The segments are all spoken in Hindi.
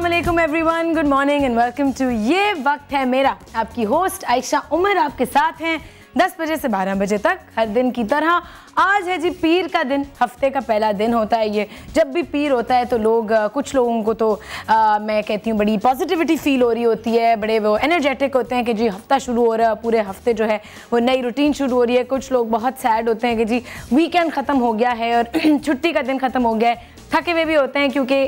अस्सलाम वालेकुम everyone, good morning and welcome to ये वक्त है मेरा। आपकी होस्ट आयशा उमर आपके साथ हैं 10 बजे से 12 बजे तक हर दिन की तरह। आज है जी पीर का दिन, हफ्ते का पहला दिन होता है ये। जब भी पीर होता है तो कुछ लोगों को तो मैं कहती हूँ बड़ी पॉजिटिविटी फील हो रही होती है, बड़े वो एनर्जेटिक होते हैं कि जी हफ्ता शुरू हो रहा है, पूरे हफ्ते जो है वो नई रूटीन शुरू हो रही है। कुछ लोग बहुत सैड होते हैं कि जी वीकेंड ख़त्म हो गया है और छुट्टी का दिन ख़त्म हो गया है, थके हुए भी होते हैं क्योंकि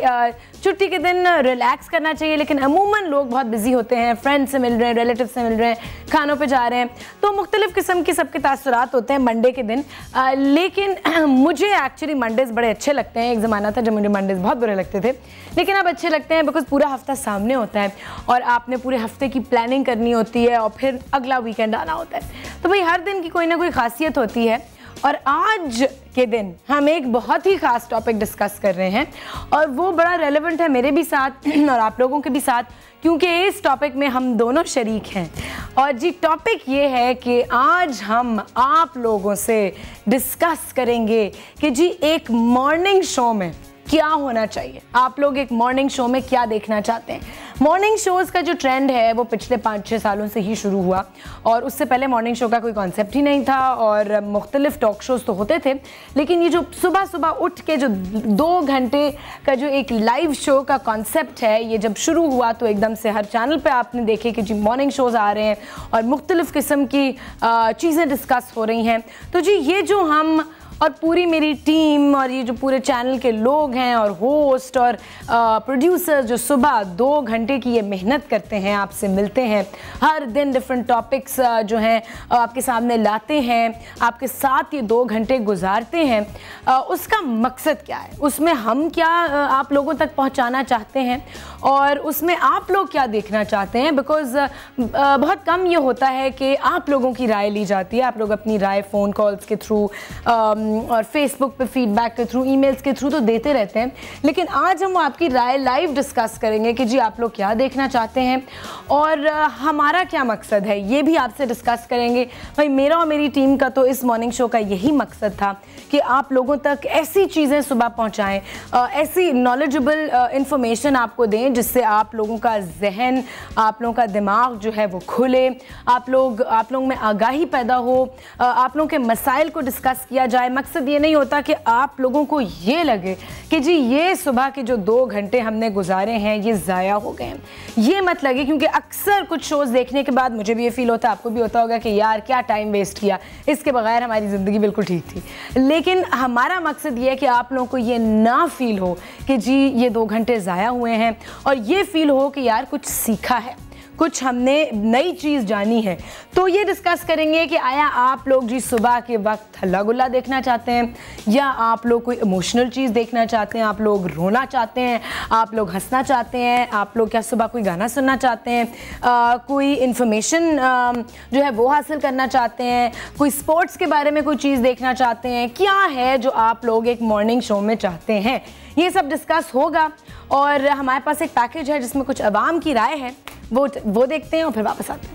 छुट्टी के दिन रिलैक्स करना चाहिए। लेकिन अमूमन लोग बहुत बिजी होते हैं, फ्रेंड्स से मिल रहे हैं, रिलेटिव से मिल रहे हैं, खानों पे जा रहे हैं, तो मुख्तलिफ़ किस्म के सबके तासुरात होते हैं मंडे के दिन। लेकिन मुझे एक्चुअली मंडेज़ बड़े अच्छे लगते हैं। एक ज़माना था जब मुझे मंडेज़ बहुत बुरे लगते थे, लेकिन अब अच्छे लगते हैं बिकॉज़ पूरा हफ्ता सामने होता है और आपने पूरे हफ्ते की प्लानिंग करनी होती है और फिर अगला वीकेंड आना होता है। तो भाई हर दिन की कोई ना कोई खासियत होती है और आज के दिन हम एक बहुत ही ख़ास टॉपिक डिस्कस कर रहे हैं और वो बड़ा रेलेवेंट है मेरे भी साथ और आप लोगों के भी साथ, क्योंकि इस टॉपिक में हम दोनों शरीक हैं। और जी टॉपिक ये है कि आज हम आप लोगों से डिस्कस करेंगे कि जी एक मॉर्निंग शो में क्या होना चाहिए। आप लोग एक मॉर्निंग शो में क्या देखना चाहते हैं। मॉर्निंग शोज़ का जो ट्रेंड है वो पिछले 5-6 सालों से ही शुरू हुआ और उससे पहले मॉर्निंग शो का कोई कॉन्सेप्ट ही नहीं था और मुख्तलिफ टॉक शोज़ तो होते थे, लेकिन ये जो सुबह सुबह उठ के जो 2 घंटे का जो एक लाइव शो का कॉन्सेप्ट है, ये जब शुरू हुआ तो एकदम से हर चैनल पे आपने देखे कि जी मॉर्निंग शोज़ आ रहे हैं और मुख्तलिफ किस्म की चीज़ें डिस्कस हो रही हैं। तो जी ये जो हम और पूरी मेरी टीम और ये जो पूरे चैनल के लोग हैं और होस्ट और प्रोड्यूसर्स जो सुबह 2 घंटे की ये मेहनत करते हैं, आपसे मिलते हैं, हर दिन डिफरेंट टॉपिक्स जो हैं आपके सामने लाते हैं, आपके साथ ये 2 घंटे गुजारते हैं, उसका मकसद क्या है, उसमें हम क्या आप लोगों तक पहुंचाना चाहते हैं और उसमें आप लोग क्या देखना चाहते हैं। बिकॉज़ बहुत कम ये होता है कि आप लोगों की राय ली जाती है। आप लोग अपनी राय फ़ोन कॉल्स के थ्रू और फेसबुक पे फीडबैक के थ्रू, ईमेल्स के थ्रू तो देते रहते हैं, लेकिन आज हम आपकी राय लाइव डिस्कस करेंगे कि जी आप लोग क्या देखना चाहते हैं और हमारा क्या मकसद है, ये भी आपसे डिस्कस करेंगे। भाई मेरा और मेरी टीम का तो इस मॉर्निंग शो का यही मकसद था कि आप लोगों तक ऐसी चीज़ें सुबह पहुँचाएँ, ऐसी नॉलेजेबल इंफॉर्मेशन आपको दें जिससे आप लोगों का जहन, आप लोगों का दिमाग जो है वो खुले, आप लोग में आगाही पैदा हो, आप लोगों के मसाइल को डिस्कस किया जाए। मकसद ये नहीं होता कि आप लोगों को ये लगे कि जी ये सुबह के जो 2 घंटे हमने गुजारे हैं ये ज़ाया हो गए हैं, ये मत लगे। क्योंकि अक्सर कुछ शोज़ देखने के बाद मुझे भी ये फील होता है, आपको भी होता होगा कि यार क्या टाइम वेस्ट किया, इसके बगैर हमारी ज़िंदगी बिल्कुल ठीक थी। लेकिन हमारा मकसद ये है कि आप लोगों को ये ना फील हो कि जी ये 2 घंटे ज़ाया हुए हैं और ये फील हो कि यार कुछ सीखा है, कुछ हमने नई चीज़ जानी है। तो ये डिस्कस करेंगे कि आया आप लोग जी सुबह के वक्त हल्ला गुल्ला देखना चाहते हैं या आप लोग कोई इमोशनल चीज़ देखना चाहते हैं, आप लोग रोना चाहते हैं, आप लोग हंसना चाहते हैं, आप लोग क्या सुबह कोई गाना सुनना चाहते हैं, कोई इन्फॉर्मेशन जो है वो हासिल करना चाहते हैं, कोई स्पोर्ट्स के बारे में कोई चीज़ देखना चाहते हैं, क्या है जो आप लोग एक मॉर्निंग शो में चाहते हैं, ये सब डिस्कस होगा। और हमारे पास एक पैकेज है जिसमें कुछ अवाम की राय है, वो देखते हैं और फिर वापस आते हैं।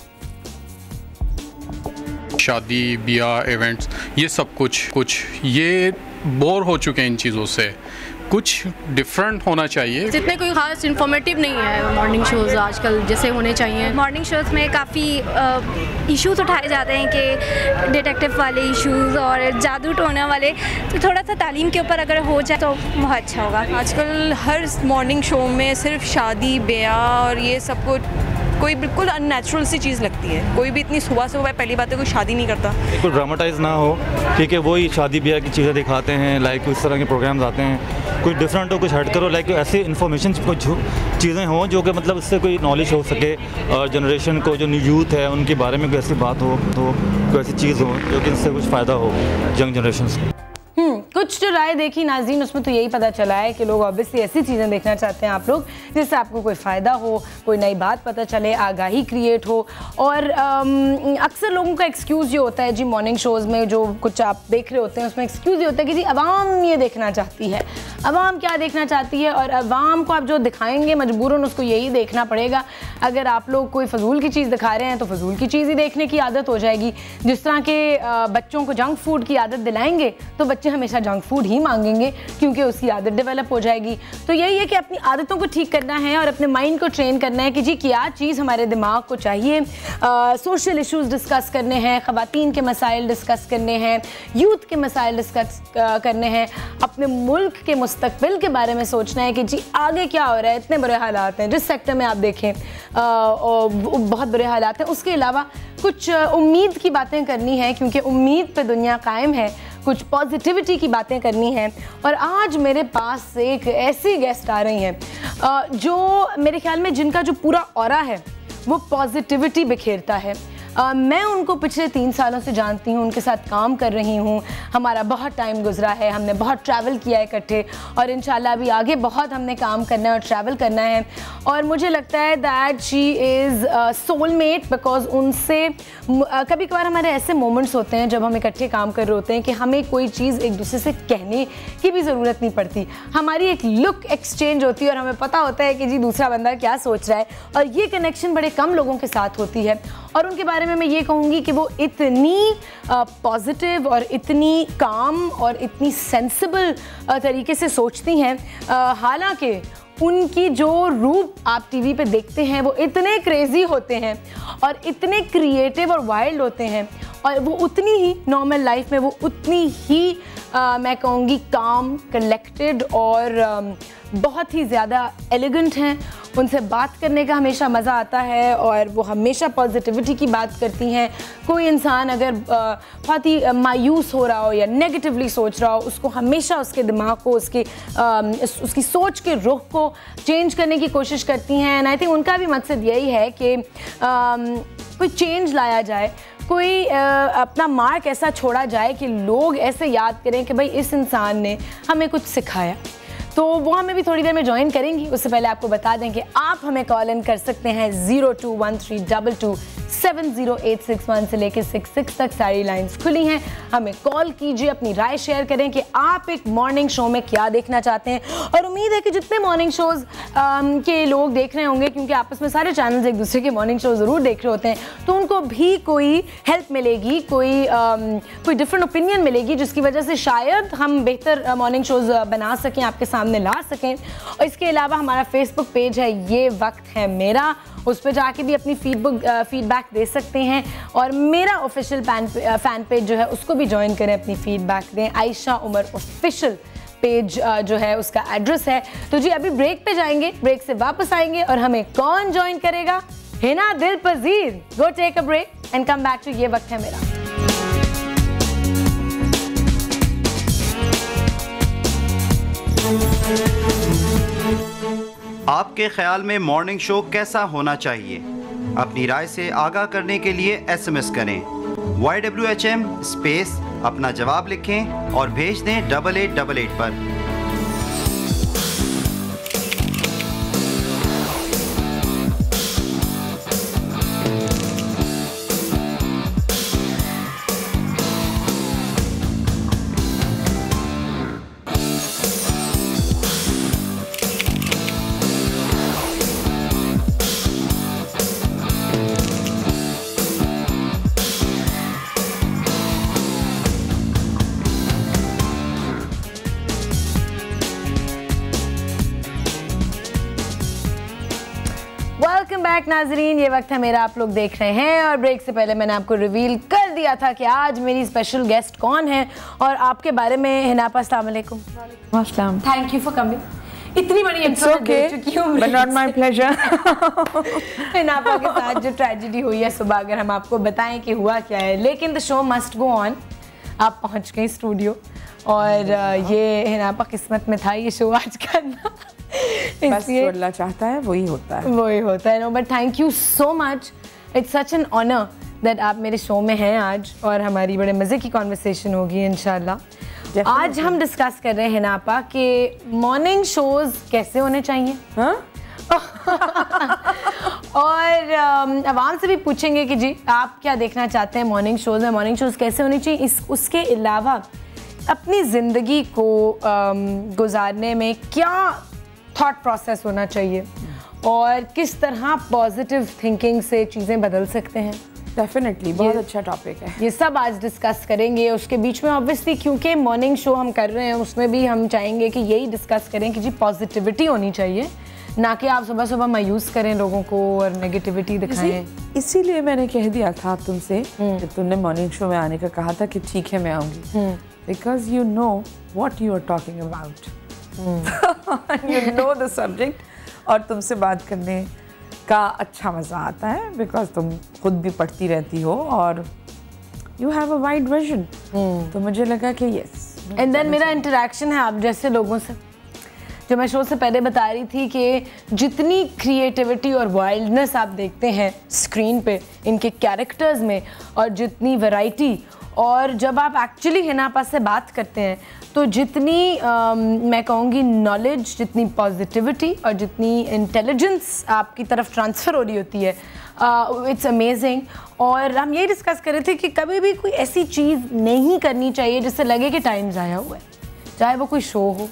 शादी ब्याह इवेंट्स ये सब कुछ ये बोर हो चुके हैं इन चीज़ों से, कुछ डिफरेंट होना चाहिए। जितने कोई खास इन्फॉर्मेटिव नहीं है मॉर्निंग शोज़ आजकल जैसे होने चाहिए। मॉर्निंग शोज़ में काफ़ी इश्यूज़ उठाए जाते हैं कि डिटेक्टिव वाले इश्यूज़ और जादू टोना वाले, तो थोड़ा सा तालीम के ऊपर अगर हो जाए तो बहुत अच्छा होगा। आजकल हर मॉर्निंग शो में सिर्फ शादी ब्याह और ये सब कुछ कोई बिल्कुल अननेचुरल सी चीज़ लगती है। कोई भी इतनी सुबह सुबह पहली बात है कोई शादी नहीं करता। कोई ड्रामाटाइज ना हो, ठीक है, वही शादी ब्याह की चीज़ें दिखाते हैं, लाइक इस तरह के प्रोग्राम्स आते हैं, कुछ डिफरेंट हो, कुछ हट करो, लाइक ऐसे इन्फॉर्मेशन कुछ चीज़ें हों जो कि मतलब इससे कोई नॉलेज हो सके और जनरेशन को जो यूथ है उनके बारे में कोई ऐसी बात हो, तो कोई ऐसी चीज़ हो जो कि इससे कुछ फ़ायदा हो यंग जनरेशन को। कुछ जो राय देखी नाज़रीन उसमें तो यही पता चला है कि लोग ऑब्वियसली ऐसी चीज़ें देखना चाहते हैं आप लोग जिससे आपको कोई फ़ायदा हो, कोई नई बात पता चले, आगाही क्रिएट हो। और अक्सर लोगों का एक्सक्यूज़ ये होता है जी मॉर्निंग शोज़ में जो कुछ आप देख रहे होते हैं उसमें एक्सक्यूज़ ये होता है कि जी अवाम ये देखना चाहती है, अवाम क्या देखना चाहती है और अवाम को आप जो दिखाएंगे मजबूरन उसको यही देखना पड़ेगा। अगर आप लोग कोई फजूल की चीज़ दिखा रहे हैं तो फजूल की चीज़ ही देखने की आदत हो जाएगी। जिस तरह के बच्चों को जंक फूड की आदत दिलाएंगे तो बच्चे हमेशा जंक फूड फूड ही मांगेंगे क्योंकि उसकी आदत डेवलप हो जाएगी। तो यही है कि अपनी आदतों को ठीक करना है और अपने माइंड को ट्रेन करना है कि जी क्या चीज़ हमारे दिमाग को चाहिए। सोशल इश्यूज़ डिस्कस करने हैं, ख़वातीन के मसाइल डिस्कस करने हैं, यूथ के मसाइल डिस्कस करने हैं, अपने मुल्क के मुस्तकबिल के बारे में सोचना है कि जी आगे क्या हो रहा है। इतने बुरे हालात हैं जिस सेक्टर में आप देखें, बहुत बुरे हालात हैं। उसके अलावा कुछ उम्मीद की बातें करनी है क्योंकि उम्मीद पे दुनिया कायम है, कुछ पॉजिटिविटी की बातें करनी हैं। और आज मेरे पास एक ऐसी गेस्ट आ रही हैं जो मेरे ख्याल में जिनका जो पूरा ऑरा है वो पॉजिटिविटी बिखेरता है। मैं उनको पिछले 3 सालों से जानती हूँ, उनके साथ काम कर रही हूँ, हमारा बहुत टाइम गुजरा है, हमने बहुत ट्रैवल किया है इकट्ठे और इंशाल्लाह अभी आगे बहुत हमने काम करना है और ट्रैवल करना है। और मुझे लगता है that she is soulmate because उनसे कभी कभार हमारे ऐसे मोमेंट्स होते हैं जब हम इकट्ठे काम कर रहे होते हैं कि हमें कोई चीज़ एक दूसरे से कहने की भी ज़रूरत नहीं पड़ती, हमारी एक लुक एक्सचेंज होती है और हमें पता होता है कि जी दूसरा बंदा क्या सोच रहा है। और ये कनेक्शन बड़े कम लोगों के साथ होती है और उनके बारे में मैं ये कहूँगी कि वो इतनी पॉजिटिव और इतनी काम और इतनी सेंसिबल तरीके से सोचती हैं। हालांकि उनकी जो रूप आप टीवी पे देखते हैं वो इतने क्रेज़ी होते हैं और इतने क्रिएटिव और वाइल्ड होते हैं और वो उतनी ही नॉर्मल लाइफ में वो उतनी ही मैं कहूँगी काम, कलेक्टेड और बहुत ही ज़्यादा एलिगेंट हैं। उनसे बात करने का हमेशा मज़ा आता है और वो हमेशा पॉजिटिविटी की बात करती हैं। कोई इंसान अगर बहुत ही मायूस हो रहा हो या नेगेटिवली सोच रहा हो, उसको हमेशा उसके दिमाग को, उसकी सोच के रुख को चेंज करने की कोशिश करती हैं। एंड आई थिंक उनका भी मकसद यही है कि कोई चेंज लाया जाए, कोई अपना मार्क ऐसा छोड़ा जाए कि लोग ऐसे याद करें कि भाई इस इंसान ने हमें कुछ सिखाया। तो वो हमें भी थोड़ी देर में ज्वाइन करेंगी। उससे पहले आपको बता दें कि आप हमें कॉल इन कर सकते हैं 0213227086 से लेकर 66 तक सारी लाइंस खुली हैं। हमें कॉल कीजिए, अपनी राय शेयर करें कि आप एक मॉर्निंग शो में क्या देखना चाहते हैं। और उम्मीद है कि जितने मॉर्निंग शोज़ के लोग देख रहे होंगे, क्योंकि आपस में सारे चैनल्स एक दूसरे के मॉर्निंग शो ज़रूर देख रहे होते हैं, तो उनको भी कोई हेल्प मिलेगी, कोई डिफरेंट ओपिनियन मिलेगी जिसकी वजह से शायद हम बेहतर मॉर्निंग शोज़ बना सकें, आपके सामने ला सकें। और इसके अलावा हमारा फेसबुक पेज है ये वक्त है मेरा, उस पर जाके भी अपनी फीडबैक दे सकते हैं। और मेरा ऑफिशियल फैन पेज जो है उसको भी ज्वाइन करें, अपनी फीडबैक दें। आयशा उमर ऑफिशियल पेज जो है उसका एड्रेस है। तो जी अभी ब्रेक पे जाएंगे, ब्रेक से वापस आएंगे और हमें कौन ज्वाइन करेगा? हिना दिल पजीर। Go take a break and come back to ये वक्त है मेरा। आपके ख्याल में मॉर्निंग शो कैसा होना चाहिए? अपनी राय से आगाह करने के लिए SMS करें YWHM स्पेस अपना जवाब लिखें और भेज दें 8888 पर। नाजरीन, ये वक्त है मेरा, आप लोग देख रहे हैं। और ब्रेक से पहले मैंने आपको रिवील कर दिया था कि आज मेरी स्पेशल गेस्ट कौन है और आपके बारे में। हिनापा, अस्सलाम वालेकुम। Thank you for coming. इतनी बड़ी इंट्रो दे चुकी हूँ, बट नॉट माय प्लेजर। हिनापा के साथ जो ट्रेजेडी हुई है सुबह, अगर हम आपको बताएं कि हुआ क्या है, लेकिन the show must go on. आप पहुँच गए स्टूडियो और ये हिनापा किस्मत में था ये शो आज करना। बस जो अल्लाह चाहता है वही होता है, वही होता है। No but thank you so much, it's such an honour that आप मेरे शो में हैं आज और हमारी बड़े मज़े की कॉन्वर्सेशन होगी इंशाल्लाह। आज हम डिस्कस कर रहे हैं हिनापा कि मॉर्निंग शोज़ कैसे होने चाहिए। हाँ? और आवाम से भी पूछेंगे कि जी आप क्या देखना चाहते हैं मॉर्निंग शोज़ में, मॉर्निंग शोज़ कैसे होनी चाहिए। उसके अलावा अपनी ज़िंदगी को गुजारने में क्या थॉट प्रोसेस होना चाहिए और किस तरह पॉजिटिव थिंकिंग से चीज़ें बदल सकते हैं। डेफिनेटली बहुत अच्छा टॉपिक है। ये सब आज डिस्कस करेंगे। उसके बीच में ऑब्वियसली क्योंकि मॉर्निंग शो हम कर रहे हैं उसमें भी हम चाहेंगे कि यही डिस्कस करें कि जी पॉजिटिविटी होनी चाहिए, ना कि आप सुबह सुबह मायूस करें लोगों को और नेगेटिविटी दिखाएं। इसीलिए मैंने कह दिया था तुमसे कि तुमने मॉर्निंग शो में आने का कहा था कि ठीक है मैं आऊँगी, because you know what you are talking about, you know the subject, और तुमसे बात करने का अच्छा मज़ा आता है बिकॉज तुम खुद भी पढ़ती रहती हो और you have a wide vision. तो मुझे लगा कि यस, एंड देन मेरा इंटरेक्शन है आप जैसे लोगों से, जो मैं शो से पहले बता रही थी कि जितनी क्रिएटिविटी और वाइल्डनेस आप देखते हैं स्क्रीन पे इनके कैरेक्टर्स में, और जितनी वैरायटी, और जब आप एक्चुअली हिना से बात करते हैं तो जितनी मैं कहूँगी नॉलेज, जितनी पॉजिटिविटी और जितनी इंटेलिजेंस आपकी तरफ ट्रांसफ़र हो रही होती है, इट्स अमेजिंग। और हम यही डिस्कस कर रहे थे कि कभी भी कोई ऐसी चीज़ नहीं करनी चाहिए जिससे लगे कि टाइम ज़ाया हुआ है, चाहे वो कोई शो हो,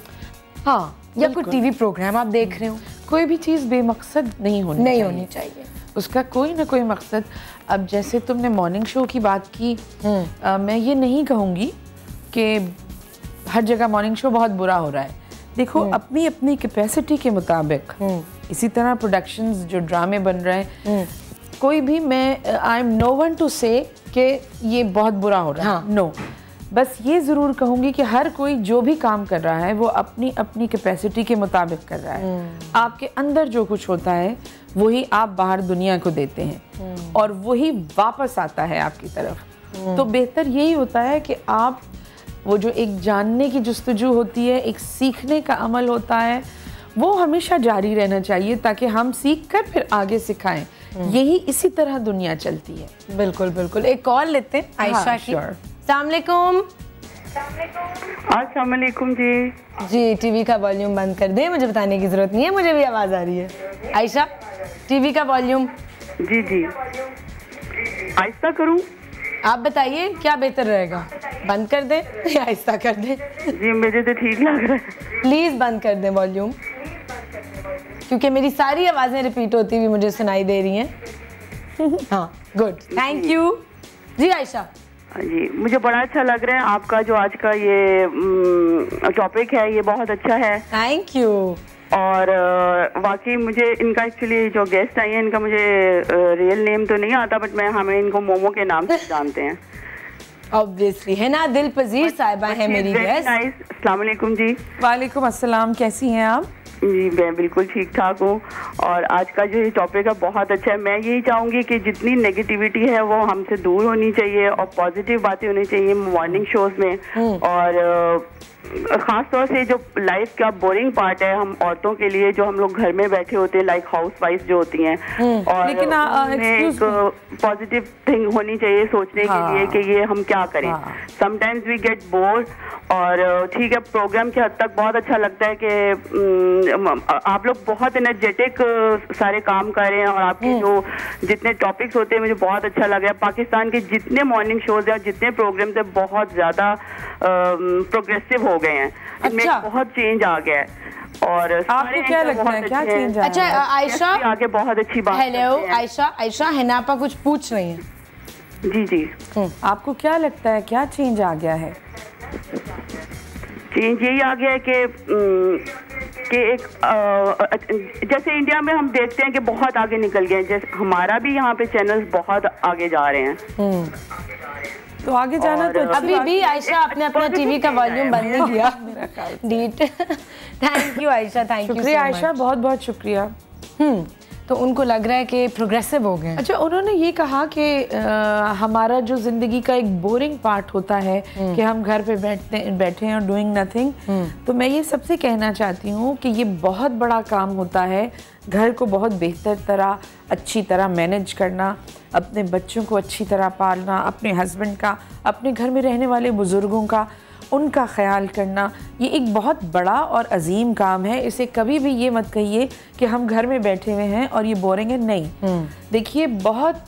हाँ, या कोई टीवी प्रोग्राम आप देख रहे हो। कोई भी चीज़ बेमकसद नहीं होनी चाहिए। उसका कोई ना कोई मकसद। अब जैसे तुमने मॉर्निंग शो की बात की, मैं ये नहीं कहूँगी कि हर जगह मॉर्निंग शो बहुत बुरा हो रहा है। देखो अपनी अपनी कैपेसिटी के मुताबिक, इसी तरह प्रोडक्शंस जो ड्रामे बन रहे हैं, कोई भी, मैं I am no one to say कि ये बहुत बुरा हो रहा है, नो। बस ये ज़रूर कहूँगी कि हर कोई जो भी काम कर रहा है वो अपनी अपनी कैपेसिटी के मुताबिक कर रहा है। आपके अंदर जो कुछ होता है वही आप बाहर दुनिया को देते हैं और वही वापस आता है आपकी तरफ। तो बेहतर यही होता है कि आप वो जो एक जानने की जुस्तजू होती है, एक सीखने का अमल होता है, वो हमेशा जारी रहना चाहिए ताकि हम सीख कर फिर आगे सिखाएं। यही इसी तरह दुनिया चलती है। बिल्कुल बिल्कुल। एक कॉल लेते हैं आयशा की। अस्सलामुअलैकुम। अस्सलामुअलैकुम जी। जी टीवी का वॉल्यूम बंद कर दें, मुझे बताने की ज़रूरत नहीं है, मुझे भी आवाज़ आ रही है। आयशा टीवी का वॉल्यूम। जी जी आहिस्ता करूं? आप बताइए क्या बेहतर रहेगा, बंद कर दें या आहिस्ता कर दें? जी मुझे तो ठीक लग रहा है। प्लीज़ बंद कर दें वॉल्यूम, क्योंकि मेरी सारी आवाज़ें रिपीट होती हुई मुझे सुनाई दे रही हैं। हाँ गुड, थैंक यू। जी आयशा। जी मुझे बड़ा अच्छा लग रहा है आपका जो आज का ये टॉपिक है, ये बहुत अच्छा है। Thank you. और वाकई मुझे इनका एक्चुअली जो गेस्ट आई हैं इनका मुझे रियल नेम तो नहीं आता, बट हमें इनको मोमो के नाम से जानते हैं। ऑब्वियसली है ना, दिल पजीर साहिबा है मेरी गेस्ट। अस्सलाम वालेकुम जी। वालेकुम अस्सलाम, कैसी हैं आप? जी मैं बिल्कुल ठीक ठाक हूँ। और आज का जो ये टॉपिक है बहुत अच्छा है। मैं यही चाहूँगी कि जितनी नेगेटिविटी है वो हमसे दूर होनी चाहिए और पॉजिटिव बातें होनी चाहिए मॉर्निंग शोज में। और ख़ास तौर से जो लाइफ का बोरिंग पार्ट है हम औरतों के लिए, जो हम लोग घर में बैठे होते हैं लाइक हाउस वाइफ जो होती हैं, और लेकिन एक पॉजिटिव थिंग होनी चाहिए सोचने के लिए कि ये हम क्या करें। Sometimes we get bore. और ठीक है प्रोग्राम की हद तक बहुत अच्छा लगता है कि आप लोग बहुत एनर्जेटिक सारे काम कर रहे हैं और आपके जो जितने टॉपिक्स होते हैं मुझे बहुत अच्छा लग रहा है। पाकिस्तान के जितने मॉर्निंग शोज हैं जितने प्रोग्राम्स हैं बहुत ज़्यादा प्रोग्रेसिव हो गए हैं। इनमें बहुत चेंज आ गया है। और आपको क्या लगता है क्या चेंज आया? अच्छा आयशा आगे बहुत अच्छी बात। हेलो आयशा हिनापा कुछ पूछ रही हैं। जी जी आपको क्या लगता है क्या चेंज आ गया है? चेंज यही आ गया है कि एक जैसे इंडिया में हम देखते हैं कि बहुत आगे निकल गए हैं, जैसे हमारा भी यहाँ पे चैनल्स बहुत आगे जा रहे हैं। तो आगे जाना तो अभी भी आयशा आपने अपना टीवी का वॉल्यूम बंद नहीं किया। डीट thank you Ayesha, thank you. शुक्रिया आयशा, बहुत बहुत शुक्रिया। तो उनको लग रहा है कि प्रोग्रेसिव हो गए। अच्छा उन्होंने ये कहा कि हमारा जो ज़िंदगी का एक बोरिंग पार्ट होता है कि हम घर पे बैठे हैं और डूइंग नथिंग। तो मैं ये सबसे कहना चाहती हूँ कि ये बहुत बड़ा काम होता है, घर को बहुत बेहतर तरह अच्छी तरह मैनेज करना, अपने बच्चों को अच्छी तरह पालना, अपने हस्बैंड का, अपने घर में रहने वाले बुज़ुर्गों का, उनका ख्याल करना। ये एक बहुत बड़ा और अजीम काम है। इसे कभी भी ये मत कहिए कि हम घर में बैठे हुए हैं और ये बोरिंग है, नहीं। देखिए बहुत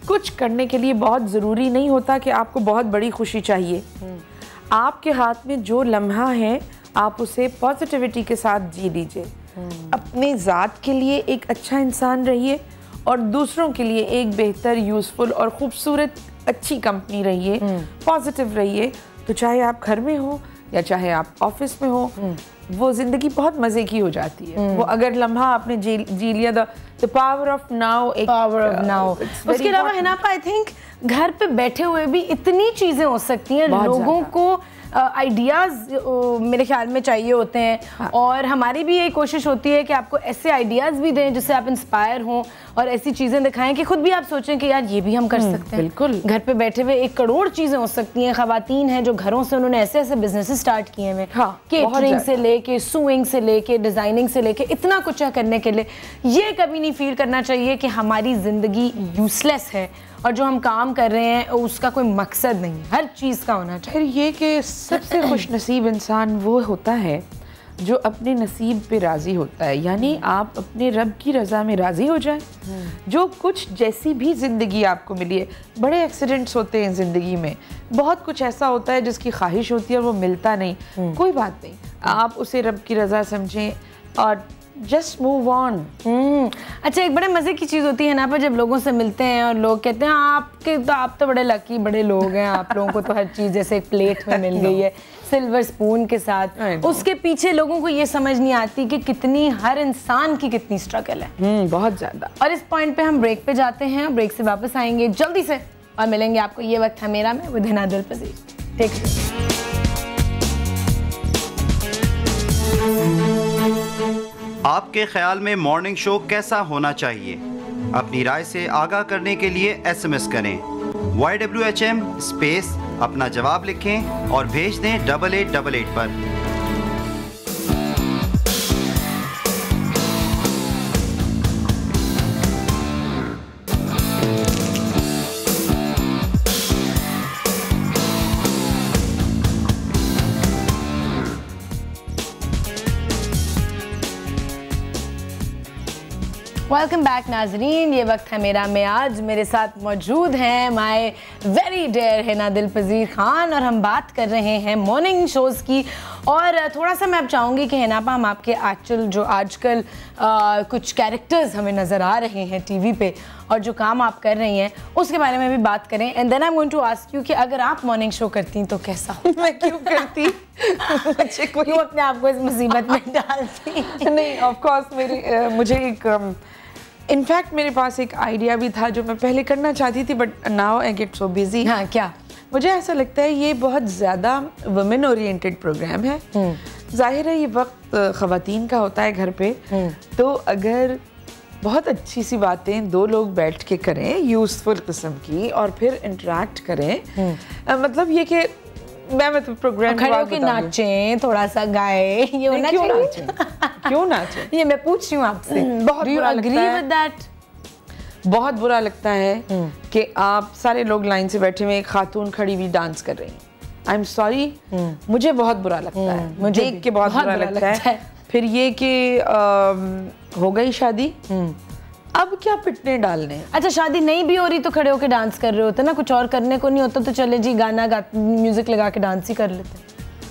कुछ करने के लिए बहुत ज़रूरी नहीं होता कि आपको बहुत बड़ी खुशी चाहिए। आपके हाथ में जो लम्हा है आप उसे पॉजिटिविटी के साथ जी लीजिए। अपने ज़ात के लिए एक अच्छा इंसान रहिए और दूसरों के लिए एक बेहतर, यूज़फुल और ख़ूबसूरत अच्छी कंपनी रहिए, पॉजिटिव रहिए। तो चाहे आप घर में हो या चाहे आप ऑफिस में हो, वो ज़िंदगी बहुत मज़े की हो जाती है। वो अगर लम्हा आपने जी लिया, द पावर ऑफ नाउ, एक पावर ऑफ नाउ। उसके अलावा हिनापा, आई थिंक घर पे बैठे हुए भी इतनी चीज़ें हो सकती हैं, लोगों को आइडियाज़ मेरे ख्याल में चाहिए होते हैं। हाँ। और हमारी भी यही कोशिश होती है कि आपको ऐसे आइडियाज़ भी दें जिससे आप इंस्पायर हों और ऐसी चीज़ें दिखाएं कि खुद भी आप सोचें कि यार ये भी हम कर सकते हैं। बिल्कुल। घर पे बैठे हुए 1 करोड़ चीज़ें हो सकती हैं। ख़वातीन हैं जो घरों से उन्होंने ऐसे ऐसे बिजनेस स्टार्ट किए हैं। हाँ, केटरिंग से लेके, सूइंग से लेके, डिज़ाइनिंग से लेके, इतना कुछ है करने के लिए। ये कभी नहीं फील करना चाहिए कि हमारी ज़िंदगी यूजलेस है और जो हम काम कर रहे हैं उसका कोई मकसद नहीं है। हर चीज़ का होना चाहिए। फिर ये कि सबसे खुश नसीब इंसान वो होता है जो अपने नसीब पे राज़ी होता है, यानी आप अपने रब की रज़ा में राज़ी हो जाएं। जो कुछ जैसी भी ज़िंदगी आपको मिली है, बड़े एक्सीडेंट्स होते हैं ज़िंदगी में, बहुत कुछ ऐसा होता है जिसकी ख्वाहिश होती है और वो मिलता नहीं, कोई बात नहीं, आप उसे रब की रज़ा समझें और जस्ट मूव ऑन। अच्छा, एक बड़े मज़े की चीज़ होती है ना पर जब लोगों से मिलते हैं और लोग कहते हैं आप तो बड़े लकी बड़े लोग हैं, आप लोगों को तो हर चीज़ जैसे एक प्लेट में मिल गई है सिल्वर स्पून के साथ। उसके पीछे लोगों को ये समझ नहीं आती कि कितनी, हर इंसान की कितनी स्ट्रगल है। बहुत ज़्यादा। और इस पॉइंट पे हम ब्रेक पे जाते हैं, ब्रेक से वापस आएंगे जल्दी से और मिलेंगे आपको ये वक्त है मेरा में विद हिना दिल पजीर। Take care. आपके ख्याल में मॉर्निंग शो कैसा होना चाहिए? अपनी राय से आगाह करने के लिए SMS करें YWHM स्पेस अपना जवाब लिखें और भेज दें 8888 पर। वेलकम बैक नाजरीन, ये वक्त है मेरा में। आज मेरे साथ मौजूद हैं माय वेरी डियर हिना दिल पजीर खान और हम बात कर रहे हैं मॉर्निंग शोज़ की। और थोड़ा सा मैं अब चाहूँगी कि हिनापा हम आपके एक्चुअल जो आजकल कुछ कैरेक्टर्स हमें नज़र आ रहे हैं टीवी पे और जो काम आप कर रही हैं उसके बारे में भी बात करें। And then I am going to ask you कि अगर आप मॉर्निंग शो करती तो कैसा? मैं क्यों करती? क्यों अपने आप को इस मुसीबत में डालती? नहीं, ऑफ कोर्स मुझे एक इनफैक्ट मेरे पास एक आइडिया भी था जो मैं पहले करना चाहती थी, but now I get so busy. हाँ, क्या? मुझे ऐसा लगता है ये बहुत ज़्यादा वुमेन ओरिएंटेड प्रोग्राम है। जाहिर है ये वक्त ख़वातीन का होता है घर पे, तो अगर बहुत अच्छी सी बातें 2 लोग बैठ के करें यूज़फुल किस्म की और फिर इंटरेक्ट करें, मतलब ये कि मैं तो प्रोग्राम खड़े होके नाचें, थोड़ा सा गाए, ये होना चाहिए। क्यों नाचें? ये मैं पूछ रही हूँ आपसे। बहुत बुरा लगता है। बहुत बुरा लगता है कि आप सारे लोग लाइन से बैठे हुए, एक खातून खड़ी हुई डांस कर रही हैं। आई एम सॉरी, मुझे बहुत बुरा लगता है, मुझे देख के बहुत बुरा लगता है। फिर ये कि हो गई शादी, अब क्या पिटने डालने। अच्छा, शादी नहीं भी हो रही तो खड़े होके डांस कर रहे होते ना, कुछ और करने को नहीं होता तो चले जी गाना म्यूजिक लगा के डांस ही कर लेते।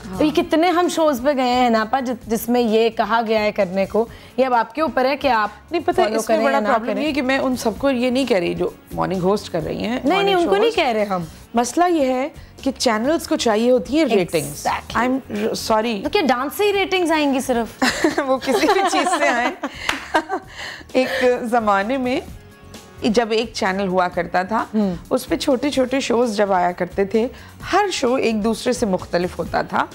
हाँ। तो ये कितने हम शोज पे गए हैं नापा जिसमें ये कहा गया है करने को, ये अब आपके ऊपर है कि आप नहीं पता। इसमें बड़ा प्रॉब्लम ये कि मैं उन सबको ये नहीं कह रही जो मॉर्निंग होस्ट कर रही हैं। नहीं, उनको नहीं कह रहे हम। मसला ये है कि चैनल्स को चाहिए होती है रेटिंग्स। आई एम सॉरी, तो क्या डांस से ही रेटिंग्स आएंगी सिर्फ? वो किसी भी चीज़ से आए। एक ज़माने में जब एक चैनल हुआ करता था, उस पे छोटे छोटे शोज जब आया करते थे, हर शो एक दूसरे से मुख्तलिफ होता था।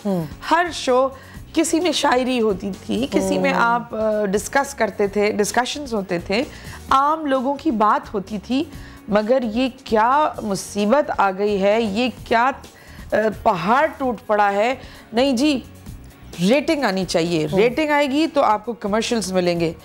हर शो किसी में शायरी होती थी, किसी में आप डिस्कस करते थे, डिस्कशंस होते थे, आम लोगों की बात होती थी। मगर ये क्या मुसीबत आ गई है, ये क्या पहाड़ टूट पड़ा है। नहीं जी, रेटिंग आनी चाहिए। रेटिंग आएगी तो आपको कमर्शियल्स मिलेंगे।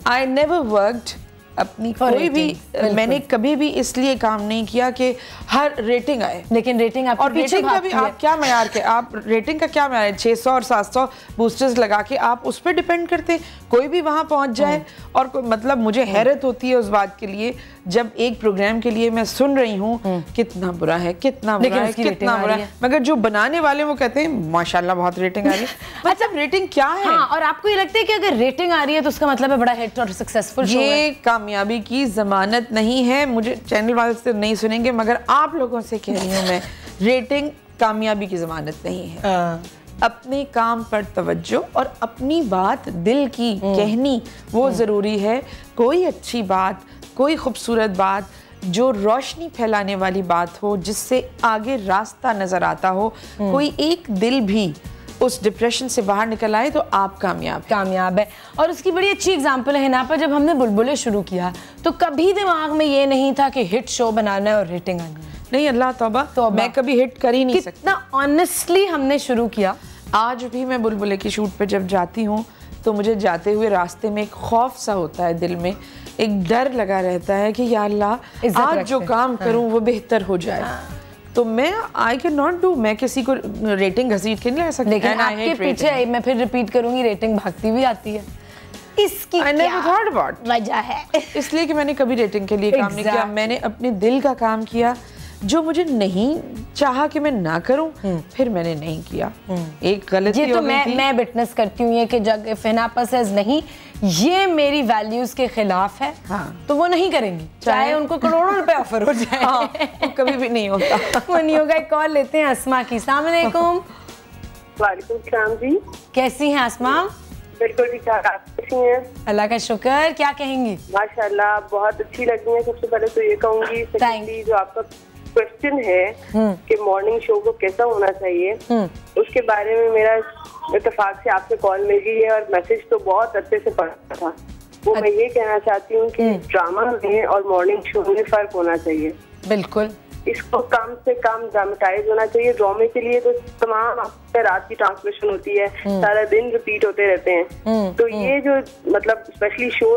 आई नेवर वर्कड अपनी कोई भी, मैंने कभी भी इसलिए काम नहीं किया कि हर रेटिंग आए। लेकिन रेटिंग और रेटिंग का भी आप क्या मयार के, आप रेटिंग का क्या मयार है? 600 और 700 बूस्टर्स लगा के आप उस पर डिपेंड करते हैं, कोई भी वहाँ पहुँच जाए। और मतलब मुझे हैरत होती है उस बात के लिए जब एक प्रोग्राम के लिए मैं सुन रही हूँ कितना बुरा है, कितना बुरा है, कितना बुरा है, मगर जो बनाने वाले वो कहते हैं माशाल्लाह बहुत रेटिंग आ रही है। अच्छा, रेटिंग क्या है? हाँ, और आपको ये लगता है कि अगर रेटिंग आ रही है तो उसका मतलब है बड़ा हिट और सक्सेसफुल शो है? ये काम कामयाबी की ज़मानत नहीं है। मुझे चैनल वाले से नहीं सुनेंगे मगर आप लोगों से कह रही हूँ मैं, रेटिंग कामयाबी की ज़मानत नहीं है। अपने काम पर तवज्जो और अपनी बात दिल की कहनी वो ज़रूरी है। कोई अच्छी बात, कोई खूबसूरत बात जो रोशनी फैलाने वाली बात हो, जिससे आगे रास्ता नज़र आता हो, कोई एक दिल भी उस डिप्रेशन से बाहर निकल आए तो आप कामयाब है। और उसकी बड़ी अच्छी एग्जांपल है हिना पर, जब हमने बुलबुलें शुरू किया तो कभी दिमाग में ये नहीं था कि हिट शो बनाना है और रेटिंग आनी है। नहीं, अल्लाह तौबा, तो मैं कभी हिट कर ही नहीं सकती। कितना ऑनेस्टली हमने शुरू किया। आज भी मैं बुलबुले की शूट पे जब जाती हूँ तो मुझे जाते हुए रास्ते में एक खौफ सा होता है, दिल में एक डर लगा रहता है कि या अल्लाह आज जो काम करूँ वो बेहतर हो जाए। तो मैं आई कैन नॉट डू, मैं किसी को रेटिंग घसीट के नहीं ला सकती। लेकिन आपके पीछे मैं फिर रिपीट करूंगी, रेटिंग भागती भी आती है। इसकी क्या वजह है? इसलिए कि मैंने कभी रेटिंग के लिए काम नहीं किया, मैंने अपने दिल का काम किया। जो मुझे नहीं चाहा कि मैं ना करूं, फिर मैंने नहीं किया। एक गलती ये तो मैं विटनेस करती हूँ ये कि जब फिनापा सेज नहीं, ये मेरी वैल्यूज के खिलाफ है, तो वो नहीं करेंगी, चाहे उनको करोड़ों रुपए ऑफर हो जाए। वो कभी भी नहीं होता। वो नहीं होगा। एक कॉल लेते हैं अस्मा की। अस्सलाम वालेकुम। वालेकुम सलाम जी। कैसी हैं अस्मा? बिल्कुल ठीक ठाक, आप कैसी हैं? अल्लाह का शुक्र। क्या कहेंगी? माशाल्लाह बहुत अच्छी लगी है। सबसे पहले तो ये कहूंगी, सेकंडली जो आपका क्वेश्चन है कि मॉर्निंग शो को कैसा होना चाहिए, उसके बारे में मेरा इत्तेफाक से आपसे कॉल मिल गई है और मैसेज तो बहुत अच्छे से पढ़ा था। वो मैं ये कहना चाहती हूँ कि ड्रामा में और मॉर्निंग शो में फर्क होना चाहिए। बिल्कुल, इसको कम से कम ड्रामेटाइज होना चाहिए। ड्रामे के लिए तो तमाम रात की ट्रांसमिशन होती है, सारा दिन रिपीट होते रहते हैं। तो ये जो मतलब स्पेशली शो